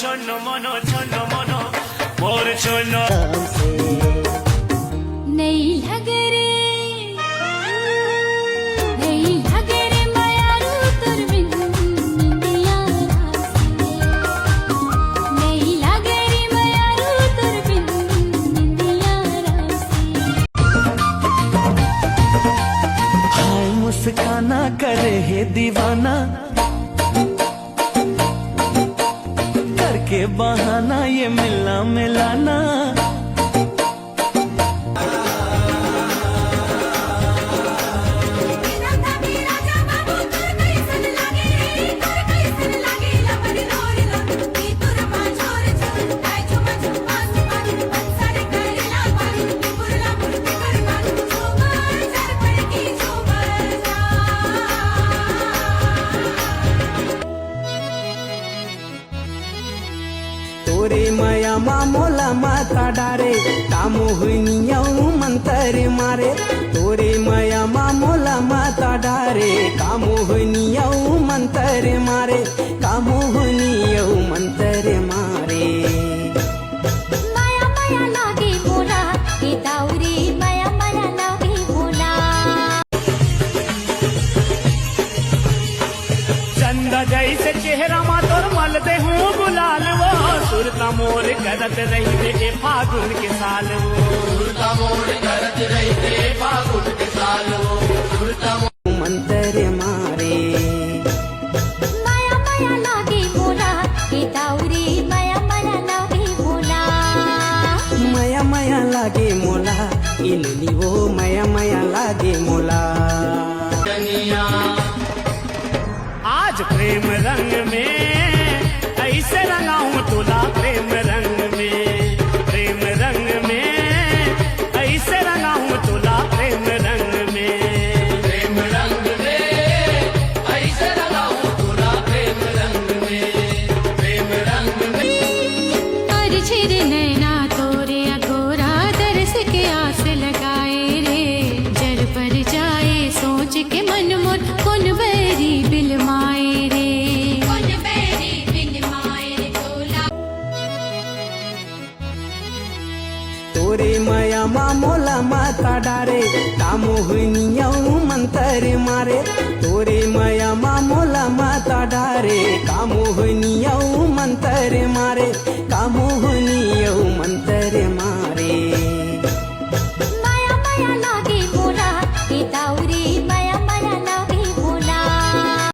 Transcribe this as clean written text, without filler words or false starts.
ছন্ন মনো মোর ছন্ন नहीं लगे रे नहीं लगे रे मायारू तोर बिन निंदिया रासे नहीं लगे रे मायारू तोर बिन निंदिया रासे हाय मुस्काना करे है दीवाना करके बहाना ये मिलना मिलाना तोरे माया मोला माता डारे कामो हुनियाऊ मंतर मारे तोरे माया मोला माता डारे कामो हुनियाऊ मंतर मारे कामो हुनियाऊ मंतर मारे माया माया लागे बोला ये दाऊरे माया माया लागे बोला चंदा जैसे चेहरा मा तोर मल दे हूँ गुलाल वो सुरता मोर करत रही दे फागुन के साल वो सुरता मोर करत रही दे फागुन के साल वो सुरता मंतर मारे माया माया लागे बोला ये दाऊरे माया माया लागे बोला माया माया लागे मोला इलनी वो माया माया लागे मोला आज प्रेम रंग में ऐसे रंगाऊं तुला प्रेम रंग में ऐसे रंगाऊं तुला प्रेम रंग में ऐसे रंगाऊं तुला प्रेम रंग में अर्झिर नैना तोरे अघोरा दरस के आस लगाए रे जर पर जाए सोच के मन मोर कौन बैरी बिल माए रे कौन बैरी बिल माए रे तोला तोरे माया मोला माता डारे कामो हुनियाऊ मंतर मारे तोरे माया मोला माता डारे कामो हुनियाऊ मंतर मारे कामो हुनियाऊ